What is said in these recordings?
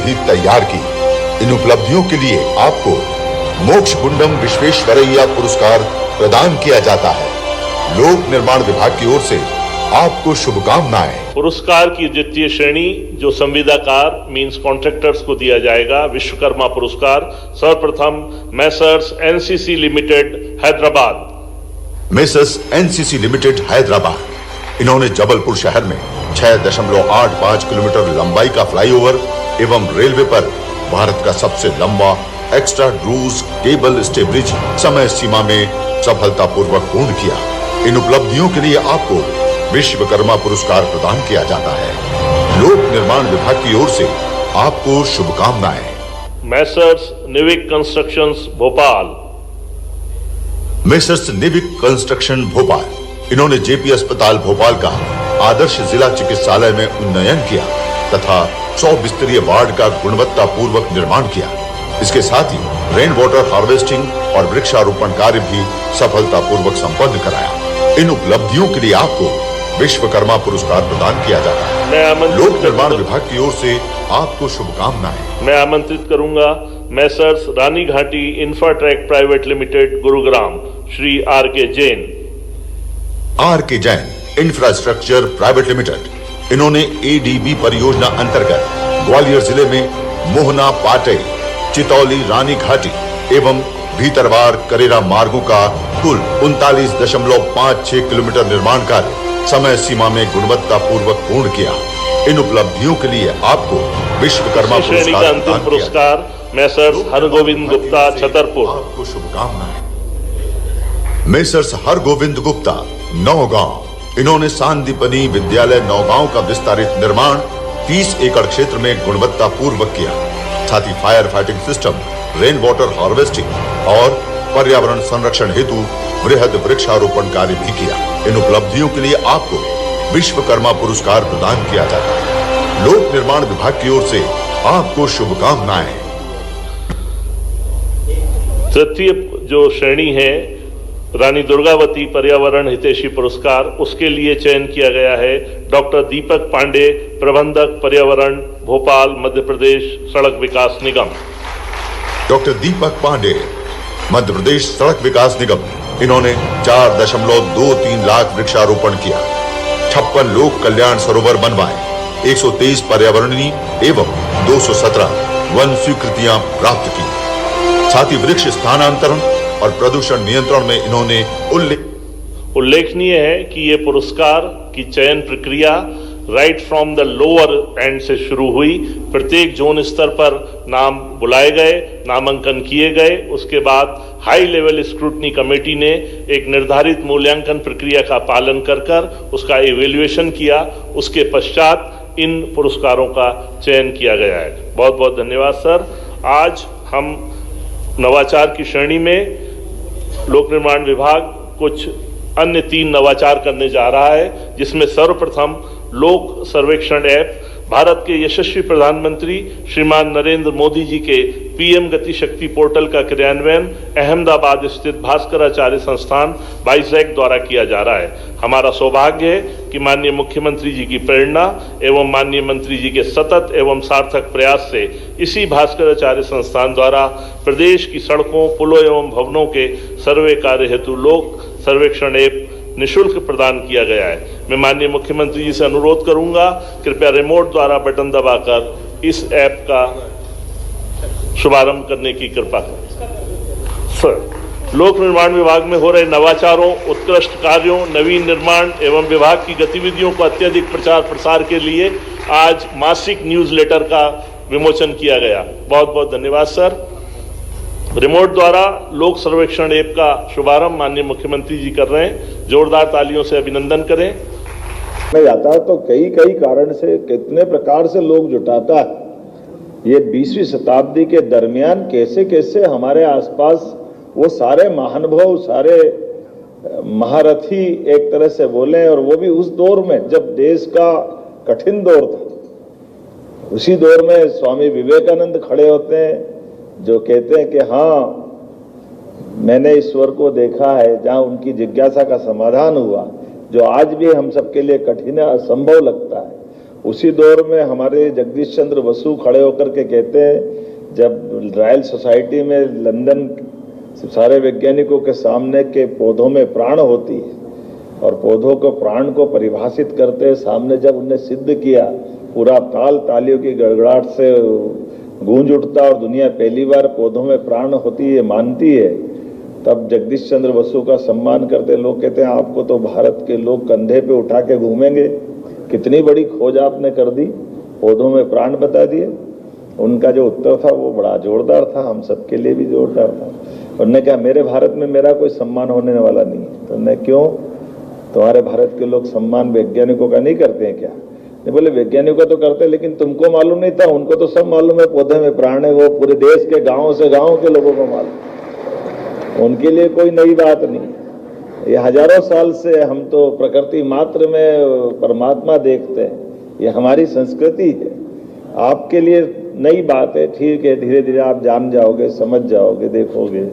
भी तैयार की। इन उपलब्धियों के लिए आपको मोक्ष गुंडम विश्वेश्वरैया पुरस्कार प्रदान किया जाता है। लोक निर्माण विभाग की ओर से आपको शुभकामनाएं। पुरस्कार की द्वितीय श्रेणी जो संविदाकार मींस कॉन्ट्रैक्टर्स को दिया जाएगा, विश्वकर्मा पुरस्कार सर्वप्रथम messrs NCC limited Hyderabad. Messrs NCC limited Hyderabad, इन्होंने जबलपुर शहर में 6.85 किलोमीटर लंबाई का फ्लाईओवर एवं रेलवे पर भारत का सबसे लंबा एक्स्ट्रा ड्रूज केबल स्टे ब्रिज समय सीमा में सफलतापूर्वक पूर्ण किया। इन उपलब्धियों के लिए आपको विश्वकर्मा पुरस्कार प्रदान किया जाता है। लोक निर्माण विभाग की ओर से आपको शुभकामनाएं। Messrs Nivik constructions Bhopal. Messrs Nivik construction Bhopal, इन्होंने जेपी अस्पताल भोपाल का आदर्श जिला चिकित्सालय में उन्नयन किया तथा 100 बिस्तरीय वार्ड का गुणवत्ता पूर्वक निर्माण किया। इसके साथ ही रेन वाटर हार्वेस्टिंग और वृक्षारोपण कार्य भी सफलतापूर्वक संपन्न कराया। इन उपलब्धियों के लिए आपको विश्वकर्मा पुरस्कार प्रदान किया जाता है। लोक निर्माण विभाग की ओर से आपको शुभकामनाएं। मैं आमंत्रित करूंगा messrs Rani Ghati infratrack private limited Gurugram Shri R K Jain. R K Jain infrastructure private limited, इन्होंने एडीबी परियोजना अंतर्गत ग्वालियर जिले में मोहना पाटे, चितौली रानी घाटी एवं भीतरवार करेरा मार्गों का कुल 39.56 किलोमीटर निर्माण कार्य समय सीमा में गुणवत्ता पूर्वक पूर्ण किया। इन उपलब्धियों के लिए आपको विश्वकर्मा पुरस्कार अंतिम पुरस्कार मेसर्स हरगोविंद गुप्ता छतरपुर। आपको शुभकामनाएं। मेसर्स हरगोविंद गुप्ता नौगांव, इन्होंने सांदीपनी विद्यालय नौगांव का विस्तारित निर्माण 30 एकड़ क्षेत्र में गुणवत्ता पूर्वक किया। साथ ही fire fighting system, rain water harvesting और पर्यावरण संरक्षण हेतु वृहद वृक्षारोपण कार्य भी किया। इन उपलब्धियों के लिए आपको विश्वकर्मा पुरस्कार प्रदान किया जाता है। लोक निर्माण विभाग की ओर से आपको शुभकामनाएं। तृतीय जो श्रेणी है रानी दुर्गावती पर्यावरण हितैषी पुरस्कार, उसके लिए चयन किया गया है डॉक्टर दीपक पांडे, प्रबंधक पर्यावरण भोपाल मध्य प्रदेश सड़क विकास निगम। डॉक्टर दीपक पांडे, मध्य प्रदेश सड़क विकास निगम, इन्होंने 4.23 लाख वृक्षारोपण किया, 56 लोक कल्याण सरोवर बनवाए, 123 पर्यावरणीय एवं 217 वन स्वीकृतियां प्राप्त की। साथ ही वृक्ष स्थानांतरण और प्रदूषण नियंत्रण में इन्होंने उल्लेखनीय है कि ये पुरस्कार की चयन प्रक्रिया right from the lower and से शुरू हुई। प्रत्येक जोन स्तर पर नाम बुलाए गए, नामांकन किए गए। उसके बाद हाई लेवल स्क्रूटनी कमेटी ने एक निर्धारित मूल्यांकन प्रक्रिया का पालन कर उसका इवेल्युएशन किया। उसके पश्चात इन पुरस्कारों का चयन किया गया है। बहुत बहुत धन्यवाद सर। आज हम नवाचार की श्रेणी में लोक निर्माण विभाग कुछ अन्य 3 नवाचार करने जा रहा है, जिसमें सर्वप्रथम लोक सर्वेक्षण ऐप भारत के यशस्वी प्रधानमंत्री श्रीमान नरेंद्र मोदी जी के पीएम गति शक्ति पोर्टल का क्रियान्वयन अहमदाबाद स्थित भास्कराचार्य संस्थान बाइजैक द्वारा किया जा रहा है। हमारा सौभाग्य है कि माननीय मुख्यमंत्री जी की प्रेरणा एवं माननीय मंत्री जी के सतत एवं सार्थक प्रयास से इसी भास्कराचार्य संस्थान द्वारा प्रदेश की सड़कों, पुलों एवं भवनों के सर्वे कार्य हेतु लोक सर्वेक्षण ऐप निःशुल्क प्रदान किया गया है। मैं माननीय मुख्यमंत्री जी से अनुरोध करूंगा, कृपया रिमोट द्वारा बटन दबाकर इस ऐप का शुभारंभ करने की कृपा करें। सर, लोक निर्माण विभाग में हो रहे नवाचारों, उत्कृष्ट कार्यों, नवीन निर्माण एवं विभाग की गतिविधियों को अत्यधिक प्रचार प्रसार के लिए आज मासिक न्यूज़लेटर का विमोचन किया गया। बहुत बहुत धन्यवाद सर। रिमोट द्वारा लोक सर्वेक्षण ऐप का शुभारंभ माननीय मुख्यमंत्री जी कर रहे हैं। जोरदार तालियों से अभिनंदन करें। मैं जाता है तो कई कारण से कितने प्रकार से लोग जुटाता है। ये 20वीं शताब्दी के दरमियान कैसे कैसे हमारे आसपास वो सारे महानुभव, सारे महारथी एक तरह से बोले, और वो भी उस दौर में जब देश का कठिन दौर था। उसी दौर में स्वामी विवेकानंद खड़े होते हैं जो कहते हैं कि हाँ, मैंने ईश्वर को देखा है, जहां उनकी जिज्ञासा का समाधान हुआ, जो आज भी हम सबके लिए कठिन है, असंभव लगता है। उसी दौर में हमारे जगदीश चंद्र बसु खड़े होकर के कहते हैं, जब रॉयल सोसाइटी में लंदन सारे वैज्ञानिकों के सामने के पौधों में प्राण होती है और पौधों को प्राण को परिभाषित करते हैं, सामने जब उन्हें सिद्ध किया, पूरा तालियों की गड़गड़ाहट से गूंज उठता और दुनिया पहली बार पौधों में प्राण होती है मानती है, तब जगदीश चंद्र बसु का सम्मान करते लोग कहते हैं आपको तो भारत के लोग कंधे पे उठा के घूमेंगे, कितनी बड़ी खोज आपने कर दी, पौधों में प्राण बता दिए। उनका जो उत्तर था वो बड़ा जोरदार था, हम सबके लिए भी जोरदार था। उन्होंने कहा मेरे भारत में मेरा कोई सम्मान होने वाला नहीं है। तो उन्होंने क्यों, तुम्हारे भारत के लोग सम्मान वैज्ञानिकों का नहीं करते हैं क्या? नहीं, बोले वैज्ञानिकों तो करते, लेकिन तुमको मालूम नहीं था, उनको तो सब मालूम है पौधे में प्राण है, वो पूरे देश के गाँव से गाँव के लोगों को मालूम, उनके लिए कोई नई बात नहीं। ये हजारों साल से हम तो प्रकृति मात्र में परमात्मा देखते हैं, ये हमारी संस्कृति है। आपके लिए नई बात है, ठीक है, धीरे धीरे आप जान जाओगे, समझ जाओगे, देखोगे।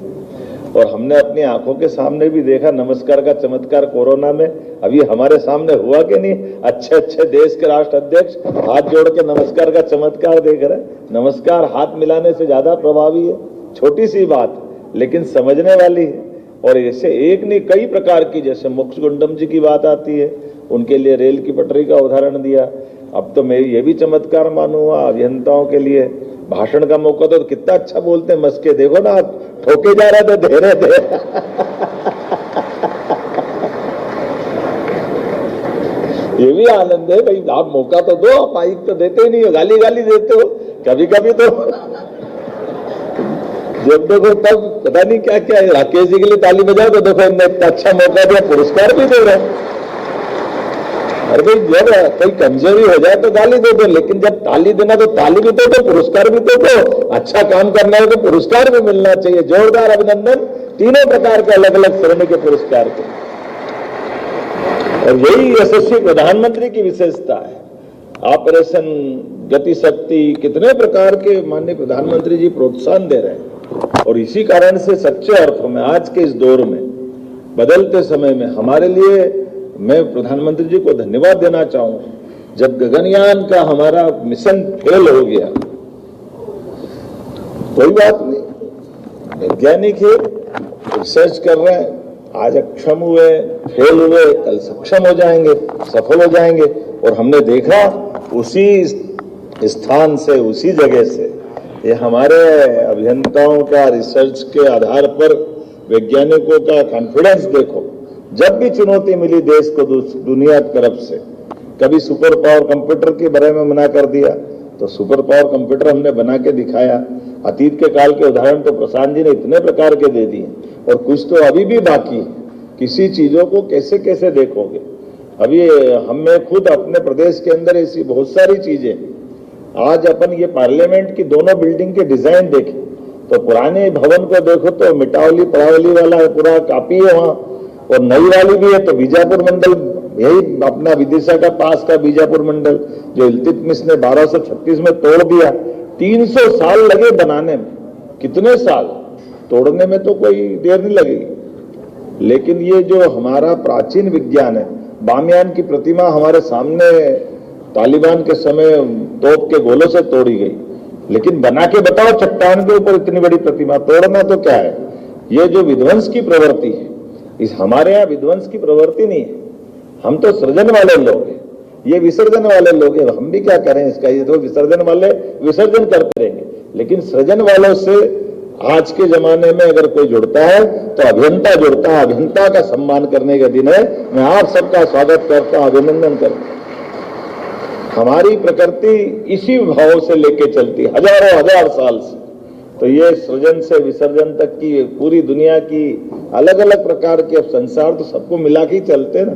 और हमने अपनी आंखों के सामने भी देखा नमस्कार का चमत्कार कोरोना में, अभी हमारे सामने हुआ कि नहीं? अच्छे अच्छे देश के राष्ट्र अध्यक्ष हाथ जोड़ के नमस्कार का चमत्कार देख रहे हैं। नमस्कार हाथ मिलाने से ज्यादा प्रभावी है, छोटी सी बात लेकिन समझने वाली है। और ऐसे एक नहीं कई प्रकार की, जैसे मोक्षगुंडम जी की बात आती है, उनके लिए रेल की पटरी का उदाहरण दिया। अब तो मैं ये भी चमत्कार मानूंगा, अभियंताओं के लिए भाषण का मौका तो कितना अच्छा बोलते हैं, मस्के देखो ना आप, ठोके जा रहे थे धीरे धीरे। ये भी आनंद है भाई, आप मौका तो दो, आप माइक तो देते ही नहीं हो, गाली गाली देते हो कभी कभी तो। जब देखो तब पता नहीं क्या क्या है, राकेश जी के लिए ताली बजाओ तो देखो इतना अच्छा मौका दिया, पुरस्कार भी दे रहे। अरे भाई जब कोई कमजोरी हो जाए तो गाली दे दो, लेकिन जब ताली देना तो ताली भी दो, पुरस्कार भी दो, अच्छा काम करना है तो पुरस्कार भी मिलना चाहिए। जोरदार अभिनंदन तीनों प्रकार के अलग अलग श्रेणी के पुरस्कार के। और यही यशस्वी प्रधानमंत्री की विशेषता है। ऑपरेशन गति शक्ति कितने प्रकार के माननीय प्रधानमंत्री जी प्रोत्साहन दे रहे हैं। और इसी कारण से सच्चे अर्थों में आज के इस दौर में, बदलते समय में हमारे लिए, मैं प्रधानमंत्री जी को धन्यवाद देना चाहूंगा। जब गगनयान का हमारा मिशन फेल हो गया, कोई बात नहीं, वैज्ञानिक है, रिसर्च कर रहे हैं, आज अक्षम हुए, फेल हुए, कल सक्षम हो जाएंगे, सफल हो जाएंगे। और हमने देखा उसी स्थान से, उसी जगह से, ये हमारे अभियंताओं का रिसर्च के आधार पर वैज्ञानिकों का कॉन्फिडेंस देखो। जब भी चुनौती मिली देश को दुनिया की तरफ से, कभी सुपर पावर कंप्यूटर के बारे में मना कर दिया तो सुपर पावर कंप्यूटर हमने बना के दिखाया। अतीत के काल के उदाहरण तो प्रशांत जी ने इतने प्रकार के दे दिए, और कुछ तो अभी भी बाकी है। किसी चीजों को कैसे कैसे देखोगे, अभी हमें खुद अपने प्रदेश के अंदर ऐसी बहुत सारी चीजें, आज अपन ये पार्लियामेंट की दोनों बिल्डिंग के डिजाइन देखें तो पुराने भवन को देखो तो मिटावली पड़ावली वाला पूरा कापी है वहां, और नई वाली भी है तो बीजापुर मंडल, यही अपना विदिशा का पास का बीजापुर मंडल जो इल्तुतमिश ने 1236 में तोड़ दिया। 300 साल लगे बनाने में, कितने साल, तोड़ने में तो कोई देर नहीं लगेगी। लेकिन ये जो हमारा प्राचीन विज्ञान है, बामियान की प्रतिमा हमारे सामने तालिबान के समय तोप के गोलों से तोड़ी गई, लेकिन बना के बताओ चट्टान के ऊपर इतनी बड़ी प्रतिमा, तोड़ना तो क्या है। ये जो विध्वंस की प्रवृत्ति है, इस हमारे यहाँ विध्वंस की प्रवृत्ति नहीं है, हम तो सृजन वाले लोग हैं, ये विसर्जन वाले लोग हैं। हम भी क्या करें इसका, ये तो विसर्जन वाले विसर्जन करते रहेंगे, लेकिन सृजन वालों से आज के जमाने में अगर कोई जुड़ता है तो अभियंता जुड़ता है। अभियंता का सम्मान करने का दिन है। मैं आप सबका स्वागत करता हूं, अभिनंदन करता हूं। हमारी प्रकृति इसी भाव से लेके चलती हजारों हजार साल से। तो ये सृजन से विसर्जन तक की पूरी दुनिया की अलग अलग प्रकार के, अब संसार तो सबको मिला के ही चलते हैं ना,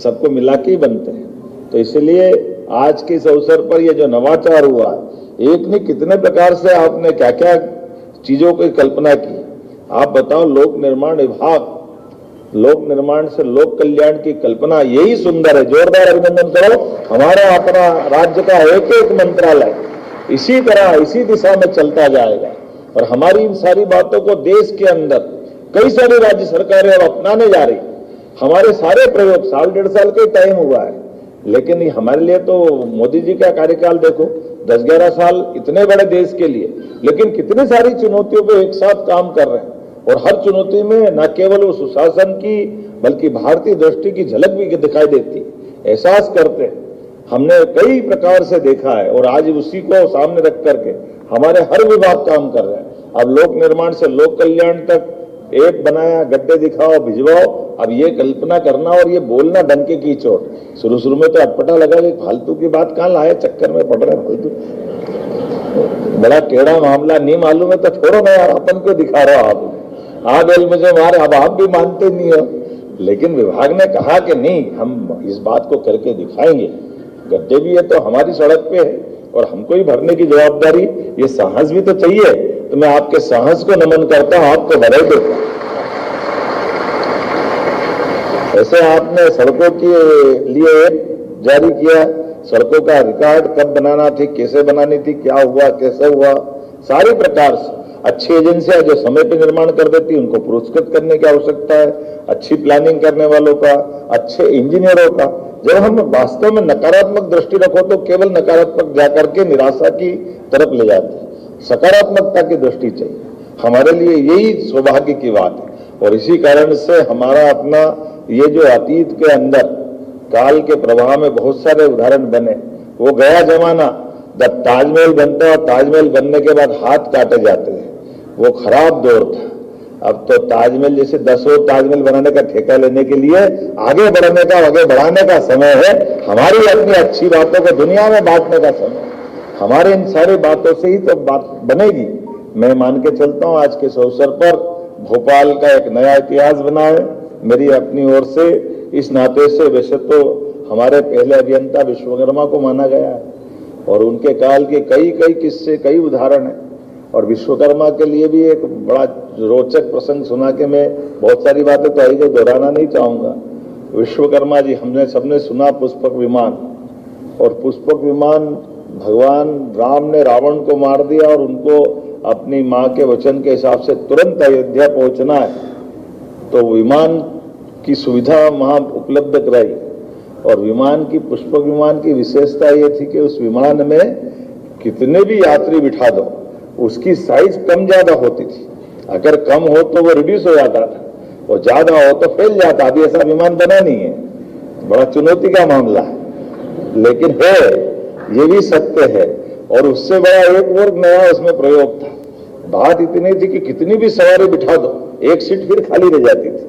सबको मिला के ही बनते हैं। तो इसलिए आज के इस अवसर पर ये जो नवाचार हुआ, एक नहीं कितने प्रकार से आपने क्या क्या चीजों की कल्पना की। आप बताओ, लोक निर्माण विभाग, लोक निर्माण से लोक कल्याण की कल्पना, यही सुंदर है। जोरदार अभिनंदन करो। हमारा अपना राज्य का एक एक मंत्रालय इसी तरह इसी दिशा में चलता जाएगा, और हमारी इन सारी बातों को देश के अंदर कई सारी राज्य सरकारें अब अपनाने जा रही। हमारे सारे प्रयोग, साल डेढ़ साल का टाइम हुआ है, लेकिन ये हमारे लिए तो मोदी जी का कार्यकाल देखो, 10-11 साल इतने बड़े देश के लिए, लेकिन कितनी सारी चुनौतियों पे एक साथ काम कर रहे हैं। और हर चुनौती में न केवल वो सुशासन की बल्कि भारतीय दृष्टि की झलक भी दिखाई देती, एहसास करते हैं। हमने कई प्रकार से देखा है और आज उसी को सामने रख करके हमारे हर विभाग काम कर रहे हैं। अब लोक निर्माण से लोक कल्याण तक ऐप बनाया, गड्ढे दिखाओ भिजवाओ, अब ये कल्पना करना और ये बोलना डंके की चोट। शुरू में तो अटपटा लगा कि फालतू की बात कहाँ लाए, चक्कर में पड़ रहे फालतू, बड़ा टेढ़ा मामला, नहीं मालूम है तो छोड़ो ना यार, अपन क्यों दिखा रहा हो आप बेल मुझे मारे। अब आप भी मानते नहीं हो, लेकिन विभाग ने कहा कि नहीं, हम इस बात को करके दिखाएंगे। गड्ढे भी है तो हमारी सड़क पे है और हमको ही भरने की जवाबदारी, ये साहस भी तो चाहिए। तो मैं आपके साहस को नमन करता हूं, आपको बधाई देता हूं। ऐसे आपने सड़कों के लिए जारी किया, सड़कों का रिकॉर्ड कब बनाना थी, कैसे बनानी थी, क्या हुआ, कैसे हुआ, सारे प्रकार से। अच्छी एजेंसियां जो समय पे निर्माण कर देती उनको पुरस्कृत करने की आवश्यकता है, अच्छी प्लानिंग करने वालों का, अच्छे इंजीनियरों का। जब हम वास्तव में नकारात्मक दृष्टि रखो तो केवल नकारात्मक जाकर के निराशा की तरफ ले जाते हैं। सकारात्मकता की दृष्टि चाहिए, हमारे लिए यही सौभाग्य की बात है। और इसी कारण से हमारा अपना ये जो अतीत के अंदर काल के प्रवाह में बहुत सारे उदाहरण बने, वो गया जमाना जब ताजमहल बनता और ताजमहल बनने के बाद हाथ काटे जाते थे, वो खराब दौर था। अब तो ताजमहल जैसे 10 और ताजमहल बनाने का ठेका लेने के लिए आगे बढ़ने का, आगे बढ़ाने का समय है। हमारी अपनी अच्छी बातों को दुनिया में बांटने का समय, हमारे इन सारी बातों से ही तो बात बनेगी। मैं मान के चलता हूं आज के इस अवसर पर भोपाल का एक नया इतिहास बना है मेरी अपनी ओर से। इस नाते से वैसे तो हमारे पहले अभियंता विश्वकर्मा को माना गया है और उनके काल के कई किस्से, कई उदाहरण हैं। और विश्वकर्मा के लिए भी एक बड़ा रोचक प्रसंग सुना के मैं बहुत सारी बातें तो आई जो दोहराना नहीं चाहूंगा। विश्वकर्मा जी, हमने सबने सुना पुष्पक विमान, और पुष्पक विमान भगवान राम ने रावण को मार दिया और उनको अपनी माँ के वचन के हिसाब से तुरंत अयोध्या पहुंचना है, तो विमान की सुविधा वहां उपलब्ध कराई। और विमान की, पुष्पक विमान की विशेषता ये थी कि उस विमान में कितने भी यात्री बिठा दो, उसकी साइज कम ज्यादा होती थी। अगर कम हो तो वो रिड्यूस हो जाता था और ज्यादा हो तो फैल जाता। अभी ऐसा विमान बना नहीं है, बड़ा चुनौती का मामला है, लेकिन है, ये भी सत्य है। और उससे बड़ा एक और नया उसमें प्रयोग था। बात इतनी थी कि कितनी भी सवारी बिठा दो, एक सीट फिर खाली रह जाती थी।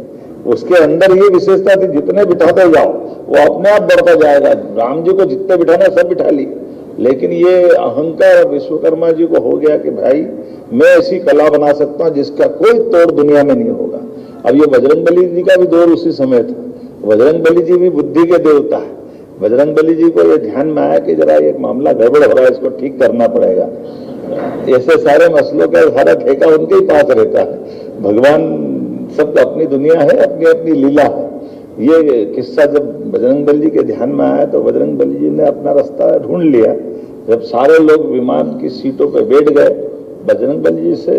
उसके अंदर ये विशेषता थी, जितने बिठाते जाओ वो अपने आप बढ़ता जाएगा। राम जी को जितने बिठाना सब बिठा लिए, लेकिन ये अहंकार विश्वकर्मा जी को हो गया कि भाई मैं ऐसी कला बना सकता हूं जिसका कोई तोड़ दुनिया में नहीं होगा। अब ये बजरंगबली जी का भी दौर उसी समय था। बजरंगबली जी भी बुद्धि के देवता है। बजरंगबली जी को ये ध्यान में आया कि जरा एक मामला गड़बड़ हो रहा है, इसको ठीक करना पड़ेगा। ऐसे सारे मसलों का सारा ठेका उनके ही पास रहता है। भगवान सब अपनी दुनिया है, अपनी अपनी लीला है। ये किस्सा जब बजरंगबली जी के ध्यान में आया तो बजरंगबली जी ने अपना रास्ता ढूंढ लिया। जब सारे लोग विमान की सीटों पर बैठ गए, बजरंगबली जी से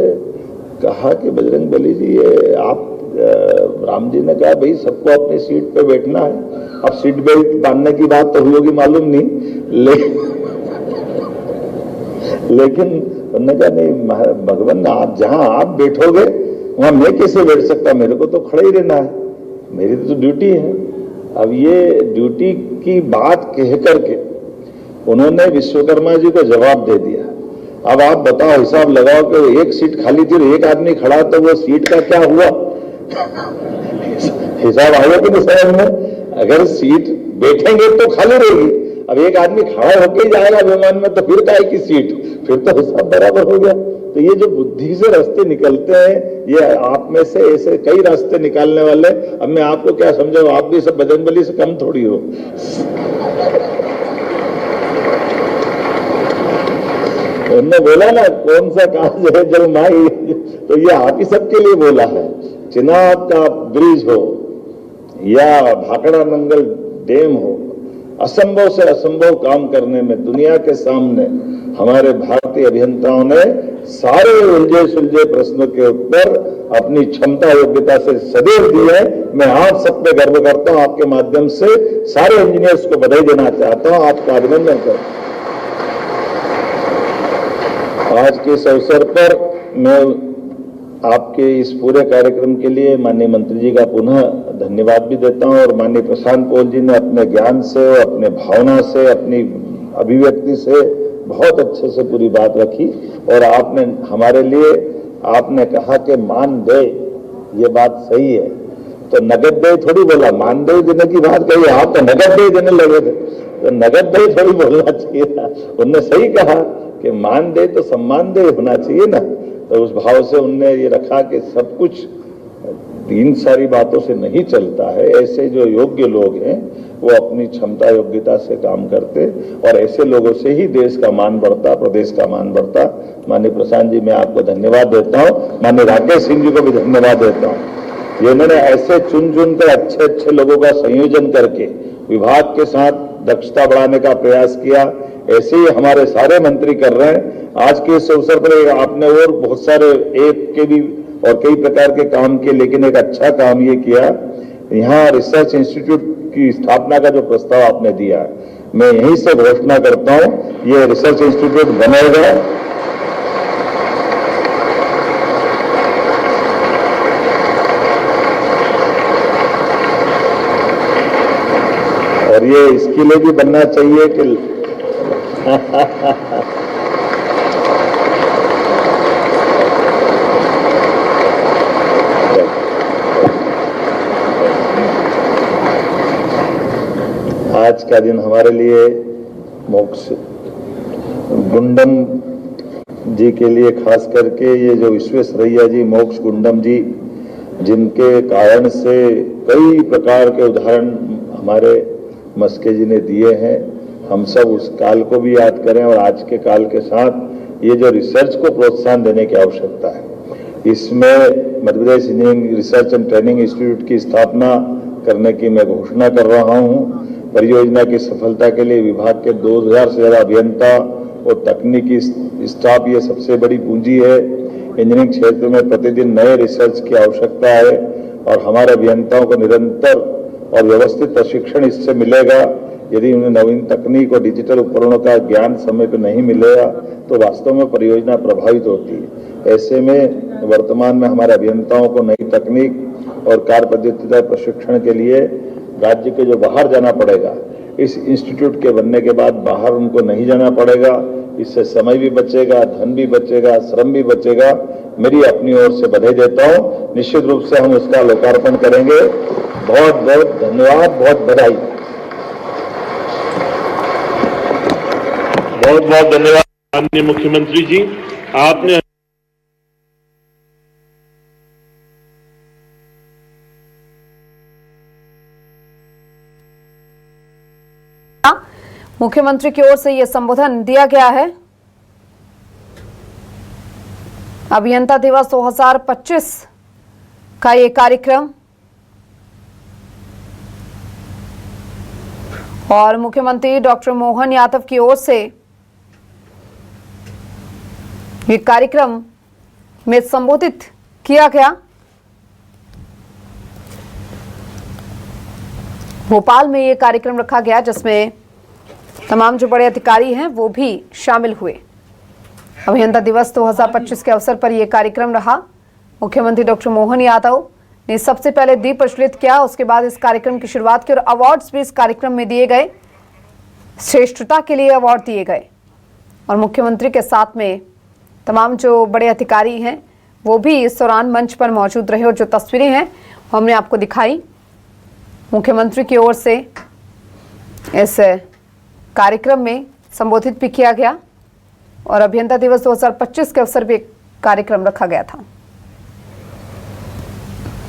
कहा कि बजरंगबली जी, ये आप, राम जी ने कहा भाई सबको अपनी सीट पे बैठना है। अब सीट बेल्ट बांधने की बात तो हुई होगी मालूम नहीं, लेकिन उन्होंने कहा नहीं भगवान, आप जहां आप बैठोगे वहां मैं कैसे बैठ सकता, मेरे को तो खड़ा ही रहना है, मेरी तो ड्यूटी है। अब ये ड्यूटी की बात कह करके उन्होंने विश्वकर्मा जी को जवाब दे दिया। अब आप बताओ, हिसाब लगाओ कि एक सीट खाली थी और एक आदमी खड़ा, तो वो सीट का क्या हुआ? हिसाब आया कि नहीं समझ में? अगर सीट बैठेंगे तो खाली रहेगी, अब एक आदमी खड़ा होके ही जाएगा विमान में, तो फिर काहे की सीट? फिर तो हिसाब बराबर हो गया। तो ये जो बुद्धि से रास्ते निकलते हैं, ये आप में से ऐसे कई रास्ते निकालने वाले। अब मैं आपको क्या समझाऊं, आप भी सब बजरंगबली से कम थोड़ी हो। उन्होंने बोला ना, कौन सा काज है जल माई, तो ये आप ही सबके लिए बोला है। चिनाब का ब्रिज हो या भाखड़ा नंगल डैम हो असंभव से असंभव काम करने में दुनिया के सामने हमारे भारतीय अभियंताओं ने सारे उलझे सुलझे प्रश्नों के उत्तर अपनी क्षमता योग्यता से सदैव दिए। मैं आप सब पे गर्व करता हूं, आपके माध्यम से सारे इंजीनियर्स को बधाई देना चाहता हूं, आपका अभिनंदन करता हूं। आज के इस अवसर पर मैं आपके इस पूरे कार्यक्रम के लिए माननीय मंत्री जी का पुनः धन्यवाद भी देता हूं और माननीय प्रशांत पॉल जी ने अपने ज्ञान से, अपने भावना से, अपनी अभिव्यक्ति से बहुत अच्छे से पूरी बात रखी। और आपने हमारे लिए आपने कहा कि मानदेय, ये बात सही है, तो नगद देय थोड़ी बोला, मानदेय देने की बात कही, आप तो नगद देय देने लगे थे, तो नगद देय थोड़ी बोलना चाहिए था। उनने सही कहा कि मानदेय तो सम्मानदेय होना चाहिए ना, तो उस भाव से उनने ये रखा कि सब कुछ इन सारी बातों से नहीं चलता है। ऐसे जो योग्य लोग हैं वो अपनी क्षमता योग्यता से काम करते और ऐसे लोगों से ही देश का मान बढ़ता, प्रदेश का मान बढ़ता। माननीय प्रशांत जी, मैं आपको धन्यवाद देता हूँ, माननीय राकेश सिंह जी को भी धन्यवाद देता हूँ। ये इन्होंने ऐसे चुन चुन कर अच्छे अच्छे लोगों का संयोजन करके विभाग के साथ दक्षता बढ़ाने का प्रयास किया। ऐसे ही हमारे सारे मंत्री कर रहे हैं। आज के इस अवसर पर आपने और बहुत सारे एक के भी और कई प्रकार के काम किए, लेकिन एक अच्छा काम ये किया, यहाँ रिसर्च इंस्टीट्यूट की स्थापना का जो प्रस्ताव आपने दिया, मैं यहीं से घोषणा करता हूं, ये रिसर्च इंस्टीट्यूट बनेगा। और ये इसके लिए भी बनना चाहिए कि आज का दिन हमारे लिए मोक्ष गुंडम जी के लिए, खास करके ये जो विश्वेश्वरैया जी, मोक्ष गुंडम जी, जिनके कारण से कई प्रकार के उदाहरण हमारे मस्के जी ने दिए हैं, हम सब उस काल को भी याद करें और आज के काल के साथ ये जो रिसर्च को प्रोत्साहन देने की आवश्यकता है, इसमें Madhya Pradesh engineering research and training institute की स्थापना करने की मैं घोषणा कर रहा हूं। परियोजना की सफलता के लिए विभाग के 2000 से ज्यादा अभियंता और तकनीकी स्टाफ ये सबसे बड़ी पूंजी है। इंजीनियरिंग क्षेत्र में प्रतिदिन नए रिसर्च की आवश्यकता है और हमारे अभियंताओं को निरंतर और व्यवस्थित प्रशिक्षण इससे मिलेगा। यदि उन्हें नवीन तकनीक और डिजिटल उपकरणों का ज्ञान समय पर नहीं मिलेगा तो वास्तव में परियोजना प्रभावित होती है। ऐसे में वर्तमान में हमारे अभियंताओं को नई तकनीक और कार्य पद्धति प्रशिक्षण के लिए राज्य के जो बाहर जाना पड़ेगा, इस इंस्टीट्यूट के बनने के बाद बाहर उनको नहीं जाना पड़ेगा। इससे समय भी बचेगा, धन भी बचेगा, श्रम भी बचेगा। मेरी अपनी ओर से बधाई देता हूं। निश्चित रूप से हम उसका लोकार्पण करेंगे। बहुत बहुत धन्यवाद, बहुत बधाई। बहुत बहुत धन्यवाद माननीय मुख्यमंत्री जी। आपने मुख्यमंत्री की ओर से यह संबोधन दिया गया है। अभियंता दिवस 2025 का ये कार्यक्रम और मुख्यमंत्री डॉक्टर मोहन यादव की ओर से ये कार्यक्रम में संबोधित किया गया। भोपाल में ये कार्यक्रम रखा गया जिसमें तमाम जो बड़े अधिकारी हैं वो भी शामिल हुए। अभियंता दिवस 2025 के अवसर पर यह कार्यक्रम रहा। मुख्यमंत्री डॉक्टर मोहन यादव ने सबसे पहले दीप प्रज्वलित किया, उसके बाद इस कार्यक्रम की शुरुआत की और अवार्ड्स भी इस कार्यक्रम में दिए गए। श्रेष्ठता के लिए अवार्ड दिए गए और मुख्यमंत्री के साथ में तमाम जो बड़े अधिकारी हैं वो भी इस दौरान मंच पर मौजूद रहे और जो तस्वीरें हैं हमने आपको दिखाई। मुख्यमंत्री की ओर से इस कार्यक्रम में संबोधित भी किया गया और अभियंता दिवस 2025 के अवसर पर कार्यक्रम रखा गया था।